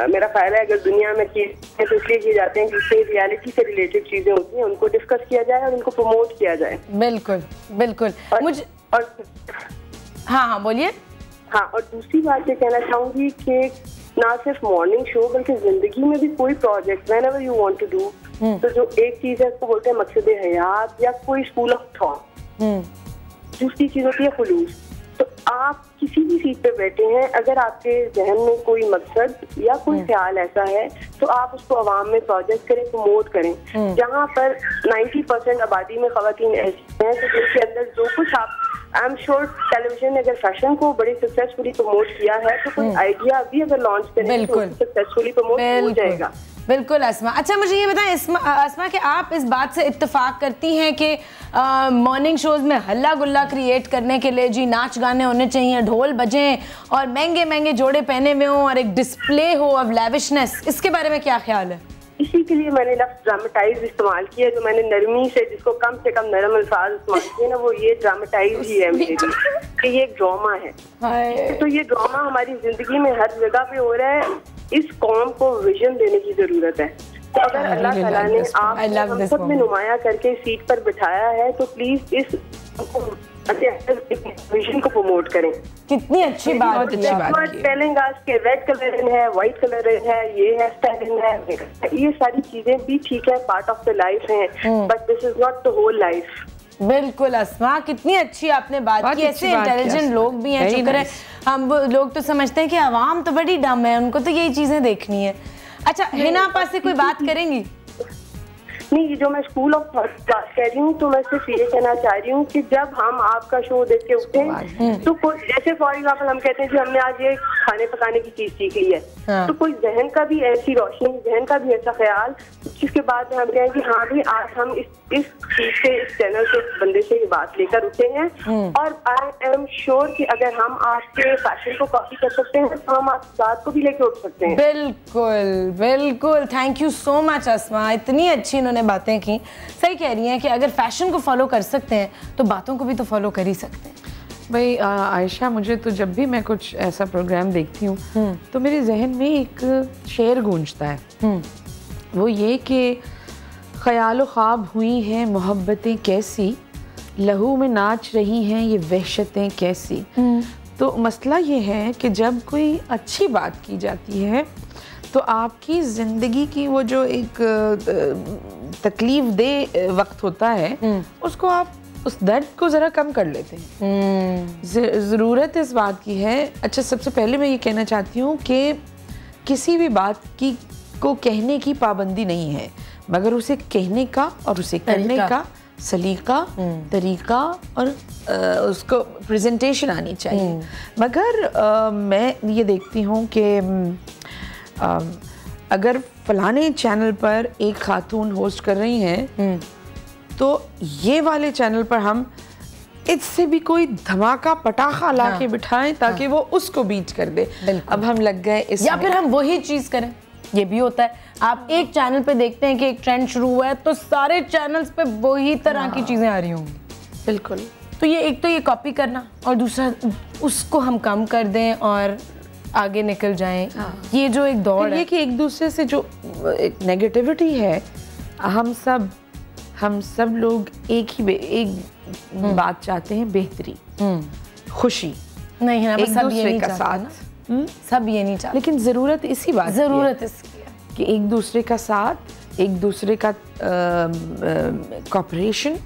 मेरा ख्याल है अगर दुनिया में चीजें तो इसलिए किए जाते हैं कि रियलिटी से रिलेटेड चीजें होती हैं, उनको डिस्कस किया जाए और उनको प्रमोट किया जाए। बिल्कुल बिल्कुल। मुझे हाँ बोलिए। हाँ, और दूसरी बात ये कहना चाहूंगी कि ना सिर्फ मॉर्निंग शो बल्कि जिंदगी में भी कोई project whenever you want to do, तो जो एक चीज है उसको बोलते हैं मकसद हयात या कोई स्कूल ऑफ थॉट, दूसरी चीज होती है खुलूस। तो आप किसी भी सीट पे बैठे हैं, अगर आपके जहन में कोई मकसद या कोई ख्याल ऐसा है तो आप उसको अवाम में प्रोजेक्ट करें, प्रमोट करें। जहाँ पर 90% आबादी में खवातीन ऐसी हैं तो जिनके अंदर जो कुछ आप आई एम श्योर टेलीविजन ने अगर फैशन को बड़ी सक्सेसफुली प्रमोट किया है तो कोई आइडिया भी अगर लॉन्च करें तो सक्सेसफुली प्रमोट हो जाएगा। बिल्कुल अस्मा। अच्छा मुझे ये बताएं अस्मा कि आप इस बात से इत्तेफाक करती हैं कि मॉर्निंग शोज में हल्ला गुल्ला क्रिएट करने के लिए जी नाच गाने होने चाहिए, ढोल बजें और महंगे महंगे जोड़े पहने हुए हों और एक डिस्प्ले हो ऑफ लैविशनेस, इसके बारे में क्या ख्याल है? इसी के लिए मैंने लफ्ज़ ड्रामेटाइज इस्तेमाल किया, जो मैंने नरमी से जिसको कम से कम नरम अल्फाज इस्तेमाल किए ना, वो ये ड्रामेटाइज ही है मेरे लिए कि ये एक ड्रामा है। तो ये ड्रामा हमारी जिंदगी में हर जगह पे हो रहा है। इस कौम को विजन देने की जरूरत है। तो अगर अल्लाह ताला ने आप हम सब में नुमाया करके सीट पर बिठाया है तो प्लीज इस विजन को प्रमोट करें। कितनी अच्छी बात है। टेलिंग अस के रेड कलर है, व्हाइट कलर है, ये है स्टाइलिंग है, ये सारी चीजें भी ठीक है, पार्ट ऑफ द लाइफ है, but this is not the whole life. बिल्कुल अस्मा, कितनी अच्छी आपने बात की। ऐसे इंटेलिजेंट लोग भी हैं, शुक्र है हम लोग तो समझते हैं कि आवाम तो बड़ी डम है, उनको तो यही चीजें देखनी है। अच्छा हिना आपा से कोई बात करेंगी? नहीं, ये जो मैं स्कूल ऑफ थॉट बात कर रही हूँ तो मैं सिर्फ ये कहना चाह रही हूँ कि जब हम आपका शो देख के उठे तो कोई जैसे फॉर एग्जाम्पल हम कहते हैं कि हमने आज ये खाने पकाने की चीज सीख ली है, तो कोई जहन का भी ऐसी रोशनी, जहन का भी ऐसा ख्याल जिसके बाद हम कहें कि हाँ भी आज हम इस चीज से, इस चैनल से, इस बंदे से ये बात लेकर उठे हैं और आई एम श्योर कि अगर हम आपके फैशन को कॉपी कर सकते हैं तो हम आपकी बात को भी लेके उठ सकते हैं। बिल्कुल बिल्कुल, थैंक यू सो मच अस्मा, इतनी अच्छी इन्होंने बातें की। सही कह रही हैं कि अगर फैशन को फॉलो कर सकते हैं तो बातों को भी तो फॉलो कर ही सकते हैं। भाई आयशा, मुझे तो जब भी मैं कुछ ऐसा प्रोग्राम देखती हूँ तो मेरे जहन में एक शेर गूंजता है, वो ये कि ख्याल ख्वाब हुई हैं मोहब्बतें कैसी, लहू में नाच रही हैं ये वहशतें कैसी। तो मसला ये है कि जब कोई अच्छी बात की जाती है तो आपकी ज़िंदगी की वो जो एक तकलीफ दे वक्त होता है उसको आप उस दर्द को ज़रा कम कर लेते हैं। ज़रूरत इस बात की है। अच्छा, सबसे पहले मैं ये कहना चाहती हूँ कि किसी भी बात की को कहने की पाबंदी नहीं है, मगर उसे कहने का और उसे करने का सलीका, तरीका और उसको प्रेजेंटेशन आनी चाहिए। मगर मैं ये देखती हूँ कि अगर फलाने चैनल पर एक खातून होस्ट कर रही हैं तो ये वाले चैनल पर हम इससे भी कोई धमाका पटाखा ला के बिठाएं ताकि वो उसको बीट कर दे। अब हम लग गए इस, या फिर हम वही चीज़ करें, ये भी होता है। आप एक चैनल पे देखते हैं कि एक ट्रेंड शुरू हुआ है तो सारे चैनल्स पे वही तरह की चीज़ें आ रही होंगी। बिल्कुल। तो ये एक तो ये कॉपी करना और दूसरा उसको हम कम कर दें और आगे निकल जाएं। ये जो एक दौड़ है कि एक दूसरे से जो एक नेगेटिविटी है, हम सब लोग एक बात चाहते हैं, बेहतरी, खुशी, नहीं है, एक सब दूसरे का साथ, सब ये नहीं चाहते। लेकिन ज़रूरत इसी बात ज़रूरत इसकी है कि एक दूसरे का साथ, एक दूसरे का कॉपरेशन,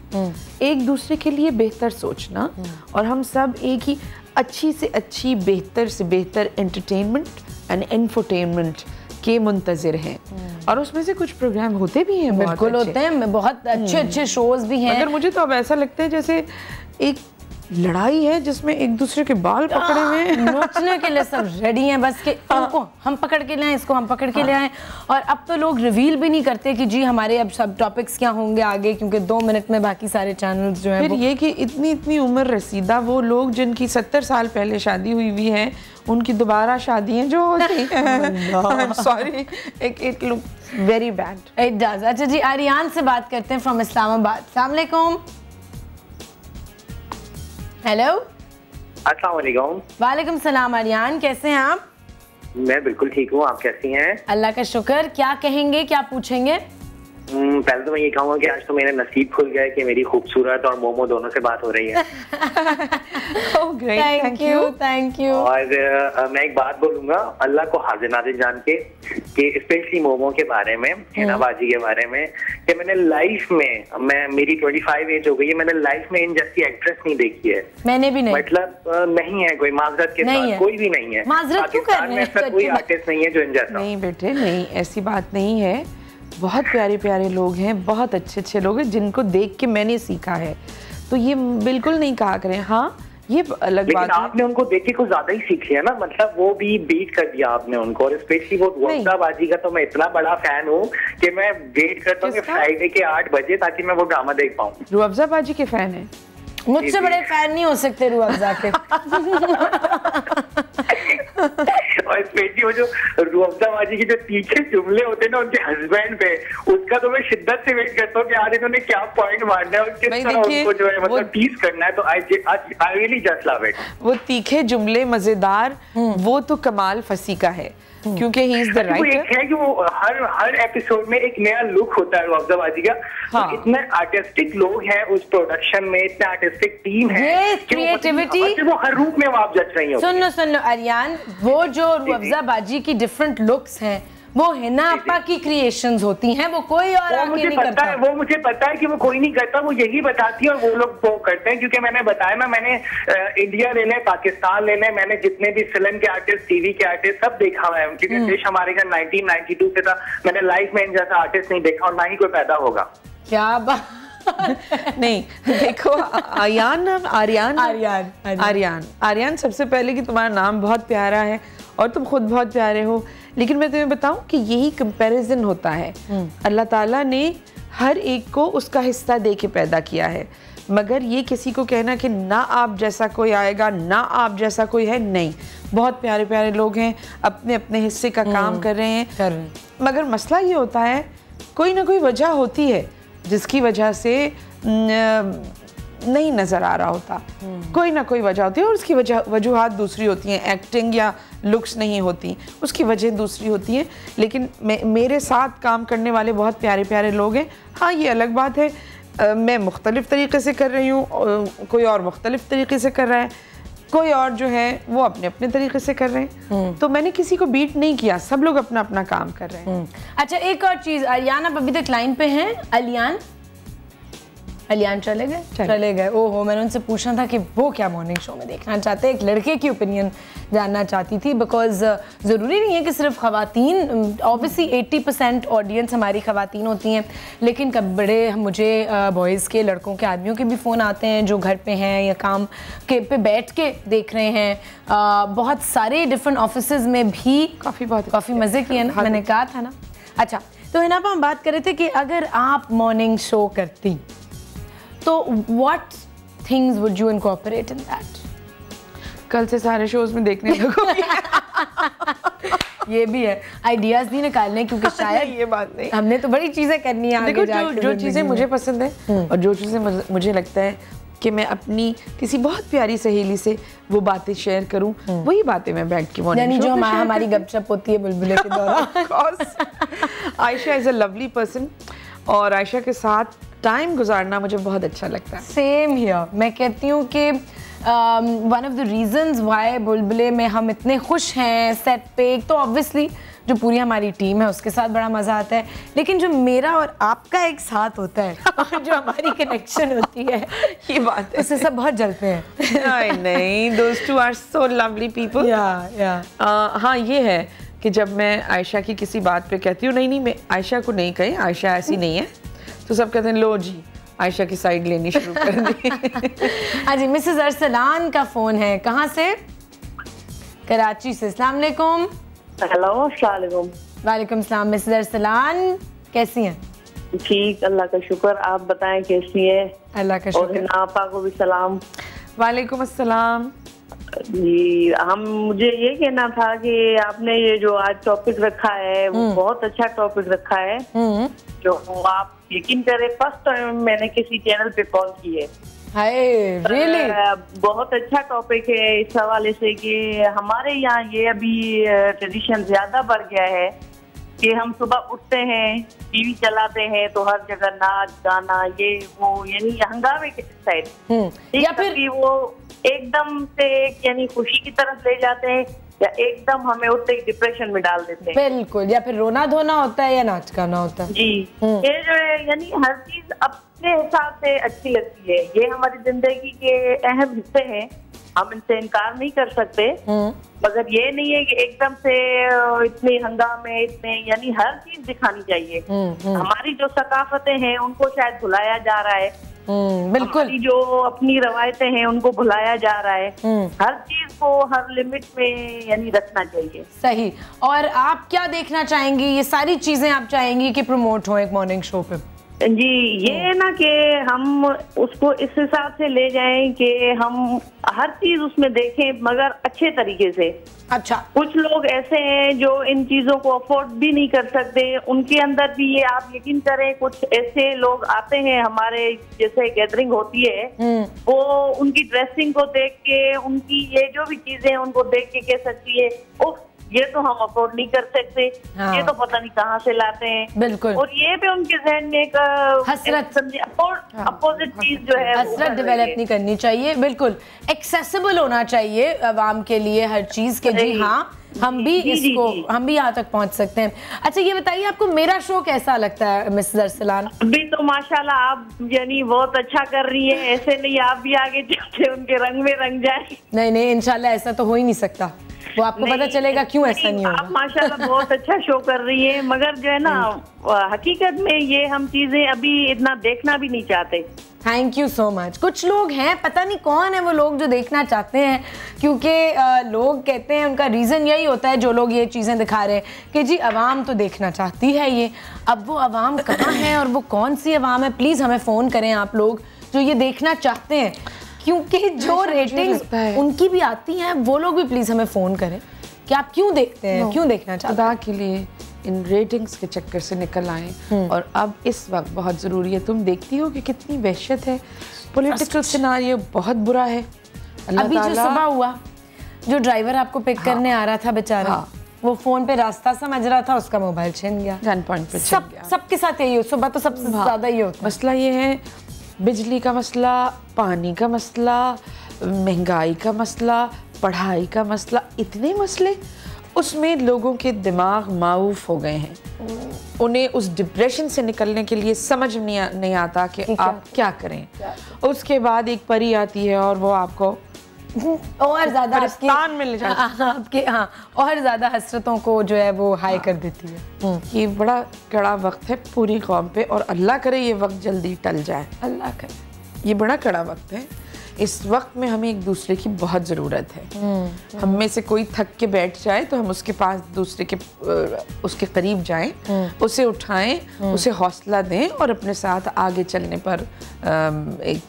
एक दूसरे के लिए बेहतर सोचना, और हम सब एक ही अच्छी से अच्छी, बेहतर से बेहतर एंटरटेनमेंट एंड इंफोटेनमेंट के मुंतज़िर हैं। और उसमें से कुछ प्रोग्राम होते भी हैं, बिल्कुल होते हैं, बहुत अच्छे अच्छे शोज भी हैं। मगर मुझे तो अब ऐसा लगता है जैसे एक लड़ाई है जिसमें एक दूसरे के बाल पकड़े हुए हैं, नोचने के लिए सब रेडी हैं, बस कि इनको हम पकड़ के ले आए, इसको हम पकड़ के ले आए। और अब तो लोग रिवील भी नहीं करते कि जी हमारे अब सब टॉपिक्स क्या होंगे आगे, क्योंकि 2 मिनट में बाकी सारे चैनल्स जो हैं। फिर ये कि इतनी उम्र रसीदा वो लोग जिनकी 70 साल पहले शादी हुई है, उनकी दोबारा शादियां जो होती हैं, sorry, it look very bad, it does. अच्छा जी, आर्यान से बात करते हैं फ्रॉम इस्लामाबाद। अस्सलाम वालेकुम। हेलो। अस्सलाम वालेकुम। वालेकुम सलाम। आर्यान, कैसे हैं आप? मैं बिल्कुल ठीक हूँ, आप कैसी हैं? अल्लाह का शुक्र। क्या कहेंगे, क्या पूछेंगे? पहले तो मैं ये कहूँगा कि आज तो मेरे नसीब खुल गया कि मेरी खूबसूरत और मोमो दोनों से बात हो रही है। Thank you. और मैं एक बात बोलूंगा, अल्लाह को हाजिर नाज़िर जान के कि स्पेशली मोमो के बारे में, हिनाबाजी के बारे में, कि मैंने लाइफ में, मेरी 25 एज हो गई है, मैंने लाइफ में इन जैसी एक्ट्रेस नहीं देखी है। मैंने भी नहीं। मतलब नहीं है कोई माजरत के साथ, कोई भी नहीं है। पाकिस्तान में ऐसा कोई आर्टिस्ट नहीं है जो इन जैसा। नहीं बेटे, नहीं, ऐसी बात नहीं है। बहुत प्यारे प्यारे लोग हैं, बहुत अच्छे अच्छे लोग हैं जिनको देख के मैंने सीखा है, तो ये बिल्कुल नहीं कहा करें। हाँ, ये अलग बात है। आपने उनको देख के कुछ ज्यादा ही सीख लिया ना, मतलब वो भी बीट कर दिया आपने उनको। और स्पेशली वो रुअफ़ज़ाबाजी का तो मैं इतना बड़ा फैन हूँ कि मैं वेट करता हूँ फ्राइडे के 8 बजे ताकि मैं वो ड्रामा देख पाऊँ। रुअफ़ज़ाबाजी के फैन है? मुझसे बड़े फैन नहीं हो सकते रुअफ़ज़ा के। और स्पेशली वो जो रुअफ़ज़ाबाजी के जो तीखे जुमले होते हैं ना उनके हस्बैंड पे, उसका तो मैं शिद्दत से वेट करता हूँ कि आज इन्होंने क्या पॉइंट मारना है और किस तरह उनको जो है मतलब टीज करना है। तो I really just love it. वो तीखे जुमले मजेदार, वो तो कमाल फसी का है, क्योंकि ही इज द राइटर। है कि वो हर एपिसोड में एक नया लुक होता है रुअफ़ज़ाबाजी का। हाँ। तो इतने आर्टिस्टिक लोग हैं उस प्रोडक्शन में, इतने आर्टिस्टिक टीम है, क्रिएटिविटी, वो हर रूप में वो आप जज रही हो। सुन लो आर्यान, वो जो रुअफ़ज़ाबाजी की डिफरेंट लुक्स हैं वो हिना अपा की क्रिएशंस होती हैं, वो कोई और आगे नहीं करता है। वो मुझे पता है कि वो कोई नहीं करता, वो यही बताती है और वो लोग वो करते हैं। क्योंकि मैंने बताया ना, मैंने इंडिया ले लें, पाकिस्तान ले लें, मैंने जितने भी फिल्म के आर्टिस्ट, टीवी के आर्टिस्ट सब देखा हुआ है। क्योंकि देश हमारे घर 1992 से था, मैंने लाइफ में इन जैसा आर्टिस्ट नहीं देखा और ना ही कोई पैदा होगा। क्या बात नहीं, देखो आर्यान, सबसे पहले कि तुम्हारा नाम बहुत प्यारा है और तुम खुद बहुत प्यारे हो, लेकिन मैं तुम्हें बताऊं कि यही कंपैरिजन होता है। अल्लाह ताला ने हर एक को उसका हिस्सा दे के पैदा किया है, मगर ये किसी को कहना कि ना आप जैसा कोई आएगा, ना आप जैसा कोई है, नहीं। बहुत प्यारे प्यारे लोग हैं, अपने अपने हिस्से का काम कर रहे हैं, मगर मसला ये होता है कोई ना कोई वजह होती है जिसकी वजह से नहीं नज़र आ रहा होता। कोई ना कोई वजह होती है और उसकी वजूहात दूसरी होती हैं। एक्टिंग या लुक्स नहीं होती, उसकी वजह दूसरी होती है। लेकिन मेरे साथ काम करने वाले बहुत प्यारे प्यारे लोग हैं। हाँ, ये अलग बात है, मैं मुख्तलिफ़ तरीक़े से कर रही हूँ, कोई और मुख्तलिफ़ तरीक़े से कर रहा है, कोई और जो है वो अपने अपने तरीके से कर रहे हैं। तो मैंने किसी को बीट नहीं किया, सब लोग अपना अपना काम कर रहे हैं। अच्छा, एक और चीज़, आर्यान आप अभी तक लाइन पे हैं? अलियान चले गए। ओहो, मैंने उनसे पूछना था कि वो क्या मॉर्निंग शो में देखना चाहते हैं, एक लड़के की ओपिनियन जानना चाहती थी, बिकॉज ज़रूरी नहीं है कि सिर्फ ख़वातीन, ऑब्वियसली 80% ऑडियंस हमारी ख़वातीन होती हैं, लेकिन कब बड़े मुझे बॉयज़ के, लड़कों के, आदमियों के भी फ़ोन आते हैं जो घर पे हैं या काम के पे बैठ के देख रहे हैं। बहुत सारे डिफरेंट ऑफिसेज़ में भी काफ़ी मज़े किए ना, मैंने कहा था ना। अच्छा, तो हिना हम बात कर रहे थे कि अगर आप मॉर्निंग शो करती तो what things would you incorporate in that? कल से सारे शोज में देखने लगूंगी। ये भी है, आइडियाज नहीं निकालने, क्योंकि शायद ये बात नहीं, हमने तो बड़ी चीजें करनी है। देखो, जो चीजें मुझे पसंद है और जो चीजें मुझे लगता है कि मैं अपनी किसी बहुत प्यारी सहेली से वो बातें शेयर करूं, वही बातें मैं बैठ के यानी जो हमारी गपशप होती है बुलबुले के दौरान। Ayesha is a lovely person और आयशा के साथ टाइम गुजारना मुझे बहुत अच्छा लगता है। Same here. मैं कहती हूँ कि one of the reasons why बुलबुले में हम इतने खुश हैं सेट पे, एक तो ऑब्वियसली जो पूरी हमारी टीम है उसके साथ बड़ा मज़ा आता है, लेकिन जो मेरा और आपका एक साथ होता है और जो हमारी कनेक्शन होती है, ये बात है, उससे सब बहुत जलते हैं। नहीं, those two are so lovely people। हाँ, ये है कि जब मैं आयशा की किसी बात पे कहती हूँ नहीं मैं आयशा को नहीं कही, आयशा ऐसी नहीं है, तो सब कहते हैं लो जी आयशा की साइड लेनी शुरू कर दी। हाँ जी, मिसेस अरसलान का फोन है, कहाँ से? कराची से। अस्सलाम वालेकुम। हेलो, अस्सलाम वालेकुम। वालेकुम सलाम। मिसेस अरसलान कैसी हैं? ठीक, अल्लाह का शुक्र, आप बताएं कैसी हैं? अल्लाह का शुक्र। और आपा को भी सलाम। वालेकुम अस्सलाम जी। मुझे ये कहना था कि आपने ये जो आज टॉपिक रखा है वो बहुत अच्छा टॉपिक रखा है, जो आप यकीन करें फर्स्ट टाइम मैंने किसी चैनल पे कॉल की है। really? बहुत अच्छा टॉपिक है इस हवाले से कि हमारे यहाँ ये अभी ट्रेडिशन ज्यादा बढ़ गया है कि हम सुबह उठते हैं, टीवी चलाते हैं तो हर जगह नाच गाना ये वो, यानी हंगामे के साइड, या फिर वो एकदम से यानी खुशी की तरफ ले जाते हैं या एकदम हमें उठते ही डिप्रेशन में डाल देते हैं। बिल्कुल, या फिर रोना धोना होता है या नाच गाना होता है। जी, ये जो है यानी हर चीज अपने हिसाब से अच्छी लगती है, ये हमारी जिंदगी के अहम हिस्से हैं, हम इनसे इनकार नहीं कर सकते, मगर ये नहीं है कि एकदम से इतने हंगामे इतने, यानी हर चीज दिखानी चाहिए। हमारी जो सकाफतें हैं उनको शायद भुलाया जा रहा है, बिल्कुल, जो अपनी रवायतें हैं उनको भुलाया जा रहा है। हर चीज को हर लिमिट में यानी रखना चाहिए। सही। और आप क्या देखना चाहेंगी, ये सारी चीजें आप चाहेंगी कि प्रमोट हो एक मॉर्निंग शो पे? जी, ये है ना कि हम उसको इस हिसाब से ले जाएं कि हम हर चीज उसमें देखें मगर अच्छे तरीके से। अच्छा, कुछ लोग ऐसे हैं जो इन चीजों को अफोर्ड भी नहीं कर सकते, उनके अंदर भी ये आप यकीन करें कुछ ऐसे लोग आते हैं हमारे जैसे गैदरिंग होती है, वो उनकी ड्रेसिंग को देख के, उनकी ये जो भी चीजें हैं उनको देख के कह सकती है उफ ये तो हम अफोर्ड नहीं कर सकते, ये तो पता नहीं कहाँ से लाते हैं। बिल्कुल। और ये भी उनके जहन में एक हसरत, अपोजिट चीज जो है हसरत डेवलप नहीं करनी चाहिए। बिल्कुल, एक्सेसिबल होना चाहिए आवाम के लिए हर चीज के। जी हाँ, हम भी इसको हम भी यहाँ तक पहुँच सकते हैं। अच्छा, ये बताइए आपको मेरा शो कैसा लगता है मिसेस अरसलान? अभी तो माशाल्लाह आप यानी बहुत अच्छा कर रही है, ऐसे नहीं आप भी आगे चलते उनके रंग में रंग जाए। नहीं, इंशाल्लाह ऐसा तो हो ही नहीं सकता, वो आपको पता चलेगा क्यों ऐसा नहीं होगा। आप माशाल्लाह बहुत अच्छा शो कर रही है, मगर जो है ना हकीकत में ये हम चीजें अभी इतना देखना भी नहीं चाहते। Thank you so much. कुछ लोग हैं, पता नहीं कौन है वो लोग जो देखना चाहते हैं, क्योंकि लोग कहते हैं उनका रीज़न यही होता है, जो लोग ये चीज़ें दिखा रहे हैं कि जी अवाम तो देखना चाहती है ये। अब वो अवाम कहाँ है और वो कौन सी अवाम है? प्लीज़ हमें फ़ोन करें आप लोग जो ये देखना चाहते हैं, क्योंकि जो रेटिंग्स उनकी भी आती हैं वो लोग भी प्लीज़ हमें फ़ोन करें कि आप क्यों देखते हैं, क्यों देखना चाहते हैं। के लिए इन रेटिंग्स के चक्कर से निकल आए। और अब इस वक्त बहुत ज़रूरी है, तुम देखती हो कि कितनी वहशत है, पॉलिटिकल सिनारियो बहुत बुरा है। अभी जो सुबह हुआ, जो ड्राइवर आपको पिक करने आ रहा था बेचारा, वो फोन पे रास्ता समझ रहा था, उसका मोबाइल छिन गया, गन पॉइंट पे छिन गया। सबके साथ यही हो, सुबह तो सबसे ज़्यादा ये होता है। मसला ये है, बिजली का मसला, पानी का मसला, महंगाई का मसला, पढ़ाई का मसला, इतने मसले, उसमें लोगों के दिमाग माऊफ हो गए हैं, उन्हें उस डिप्रेशन से निकलने के लिए समझ नहीं आता कि आप क्या करें। उसके बाद एक परी आती है और वो आपको और ज़्यादा परेशान मिल जाता है, आपके और ज़्यादा हसरतों को जो है वो हाई कर देती है। ये बड़ा कड़ा वक्त है पूरी कौम पे, और अल्लाह करे ये वक्त जल्दी टल जाए, अल्लाह करे। ये बड़ा कड़ा वक्त है। इस वक्त में हमें एक दूसरे की बहुत ज़रूरत है। हम में से कोई थक के बैठ जाए तो हम उसके पास दूसरे के उसके करीब जाएं, उसे उठाएं, उसे हौसला दें और अपने साथ आगे चलने पर एक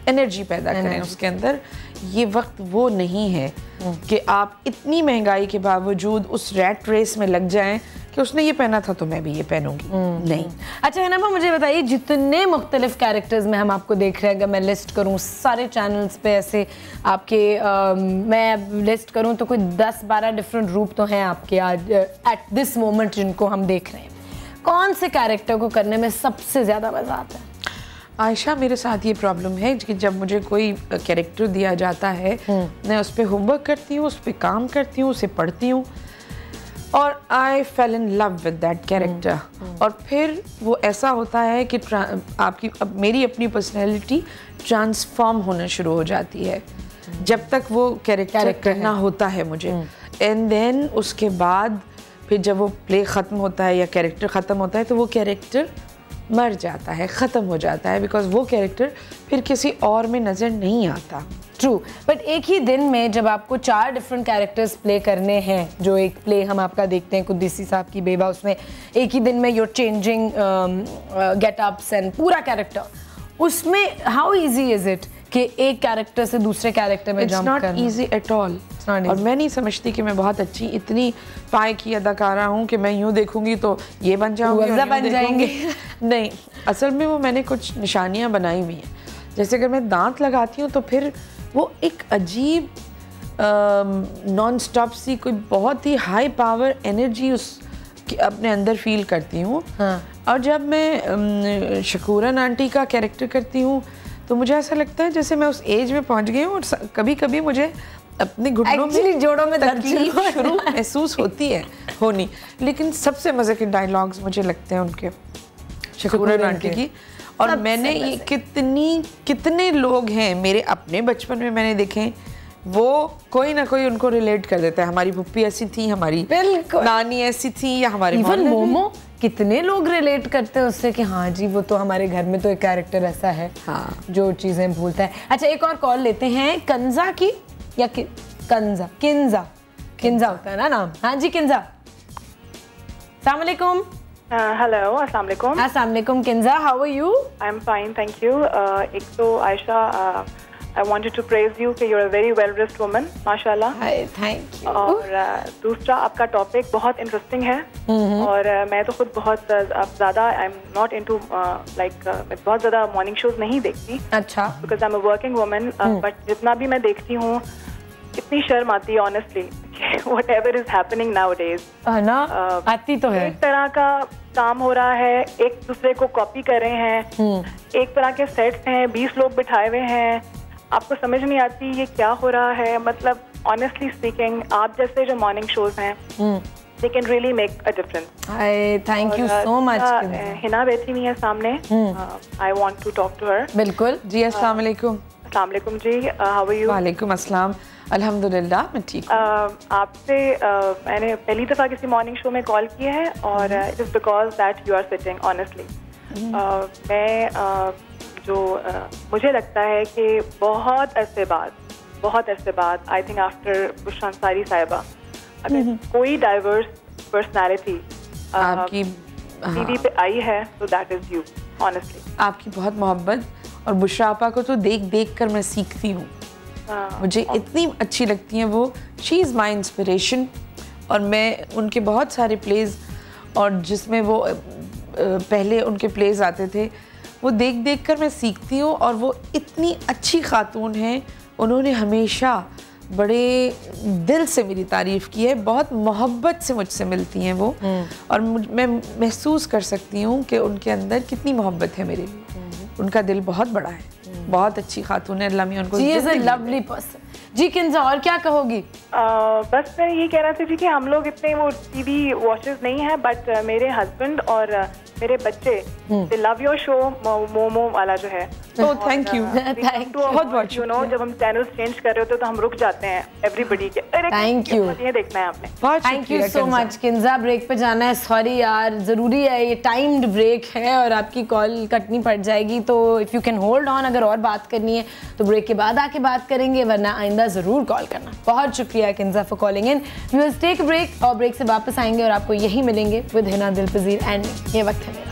एनर्जी पैदा करें उसके अंदर। ये वक्त वो नहीं है कि आप इतनी महंगाई के बावजूद उस रैट रेस में लग जाएं कि उसने ये पहना था तो मैं भी ये पहनूंगी। नहीं। अच्छा हिना, मुझे बताइए, जितने मुख्तलिफ कैरेक्टर्स में हम आपको देख रहे हैं, अगर मैं लिस्ट करूं सारे चैनल्स पे ऐसे आपके मैं लिस्ट करूं तो कोई 10-12 डिफरेंट रूप तो हैं आपके आज एट दिस मोमेंट जिनको हम देख रहे हैं। कौन से कैरेक्टर को करने में सबसे ज़्यादा मज़ा आता है? आयशा, मेरे साथ ये प्रॉब्लम है कि जब मुझे कोई कैरेक्टर दिया जाता है मैं उस पर होमवर्क करती हूँ, उस पर काम करती हूँ, उसे पढ़ती हूँ और I fell in love with that character. और फिर वो ऐसा होता है कि मेरी अपनी पर्सनैलिटी ट्रांसफॉर्म होना शुरू हो जाती है जब तक वो कैरेक्टर करना होता है मुझे। एंड देन उसके बाद फिर जब वो प्ले ख़त्म होता है या कैरेक्टर ख़त्म होता है तो वो कैरेक्टर मर जाता है, ख़त्म हो जाता है, बिकॉज वो कैरेक्टर फिर किसी और में नज़र नहीं आता। ट्रू, बट एक ही दिन में जब आपको 4 डिफरेंट कैरेक्टर्स प्ले करने हैं, जो एक प्ले हम आपका देखते हैं कुद्दीसी साहब की बेबा, उसमें एक ही दिन में यूर चेंजिंग गेटअप्स एंड पूरा कैरेक्टर, उसमें हाउ इजी इज इट कि एक कैरेक्टर से दूसरे कैरेक्टर में जंप करना? It's not easy at all. और मैं नहीं समझती कि मैं बहुत अच्छी इतनी पाए की अदाकारा हूँ कि मैं यूँ देखूंगी तो ये बन जाऊँगी, बन जाएंगे। नहीं, असल में वो मैंने कुछ निशानियाँ बनाई हुई हैं। जैसे अगर मैं दांत लगाती हूँ तो फिर वो एक अजीब नॉन स्टॉप सी कोई बहुत ही हाई पावर एनर्जी उस अपने अंदर फील करती हूँ। और जब मैं शकूरन आंटी का कैरेक्टर करती हूँ तो मुझे ऐसा लगता है जैसे मैं उस एज में पहुँच गई हूँ और कभी कभी मुझे अपने घुटनों में जोड़ों में तकलीफ शुरू महसूस होती है होनी। लेकिन सबसे मज़े के डायलॉग्स मुझे लगते हैं उनके शकूरन आंटी की। और मैंने ये कितने लोग हैं मेरे अपने बचपन में मैंने देखे, वो कोई ना कोई उनको रिलेट कर देता है। हमारी पुप्पी ऐसी थी, हमारी नानी ऐसी थी, या हमारे मोमो, कितने लोग रिलेट करते हैं उससे कि हाँ जी वो तो हमारे घर में तो एक कैरेक्टर ऐसा है जो चीज़ें भूलता है। अच्छा, एक और कॉल लेते हैं कंजा की, या किंजा होता है ना नाम? हाँ जी किंजा, अस्सलाम वालेकुम। हेलो, अस्सलाम वालेकुम। अस्सलाम वालेकुम Kinza, how are you? I am fine, thank you. एक तो Ayesha, I wanted to praise you कि you're a very well-dressed woman, माशाल्लाह। Thank you। और दूसरा आपका टॉपिक बहुत इंटरेस्टिंग है और मैं तो खुद बहुत अब ज़्यादा I am not into like मैं बहुत ज़्यादा मॉर्निंग शोज नहीं देखती। अच्छा। Because I am a working woman, but जितना भी मैं देखती हूँ इतनी शर्म आती है honestly, whatever is happening nowadays। ना आती तो है। एक तरह का काम हो रहा है, एक दूसरे को कॉपी कर रहे हैं, एक तरह के सेट्स हैं, 20 लोग बिठाए हुए हैं, आपको समझ नहीं आती ये क्या हो रहा है। मतलब ऑनेस्टली स्पीकिंग, आप जैसे जो मॉर्निंग शोज हैं they can really make a difference। Thank you so much। Hina बैठी हुई है सामने, I want to talk to her। बिल्कुल जी, अस्सलाम वालेकुम। अस्सलाम वालेकुम जी, how are you? वालेकुम अस्सलाम, अल्हम्दुलिल्लाह मैं ठीक हूँ। आपसे मैंने पहली दफ़ा किसी मॉर्निंग शो में कॉल किया है और it is because that you are sitting honestly. मैं जो मुझे लगता है कि बहुत अरसे बाद I think after Bushra Ansari साहिबा, अगर कोई डाइवर्स पर्सनालिटी आपकी टीवी पे आई है तो दैट इज़ यू ऑनेस्टली। आपकी बहुत मोहब्बत, और बुशरा आपा को तो देख कर मैं सीखती हूँ। मुझे इतनी अच्छी लगती हैं वो, शी इज़ माई इंस्पिरेशन। और मैं उनके बहुत सारे प्लेज़, और जिसमें वो पहले उनके प्लेज़ आते थे, वो देख कर मैं सीखती हूँ। और वो इतनी अच्छी खातून हैं, उन्होंने हमेशा बड़े दिल से मेरी तारीफ़ की है, बहुत मोहब्बत से मुझसे मिलती हैं वो। और मैं महसूस कर सकती हूँ कि उनके अंदर कितनी मोहब्बत है मेरे लिए। उनका दिल बहुत बड़ा है, बहुत अच्छी खातून है, अल्लाह मियां उनको she is a lovely person. जी किंजा, और क्या कहोगी? बस मैं ये कहना चाहती थी कि हम लोग इतने वो टीवी वॉचर्स नहीं हैं, बट मेरे हस्बैंड और मेरे बच्चे दे लव योर शो मोमो वाला जो है। तो थैंक यू, बहुत यू नो, जब हम चैनल्स चेंज कर रहे होते तो हम रुक जाते हैं एवरीबडी के। थैंक यू, ये देखना है आपने। Thank you so much Kinza. Break पे जाना है, सॉरी यार, जरूरी है, ये टाइम्ड ब्रेक है और आपकी कॉल कटनी पड़ जाएगी, तो if you can hold on, अगर और बात करनी है तो ब्रेक के बाद आके बात करेंगे, वरना आइंदा जरूर कॉल करना। बहुत शुक्रिया Kinza for calling in. We will take a break और ब्रेक से वापस आएंगे और आपको यही मिलेंगे विद हिना दिलपजीर एंड ये वक्त है मेरा।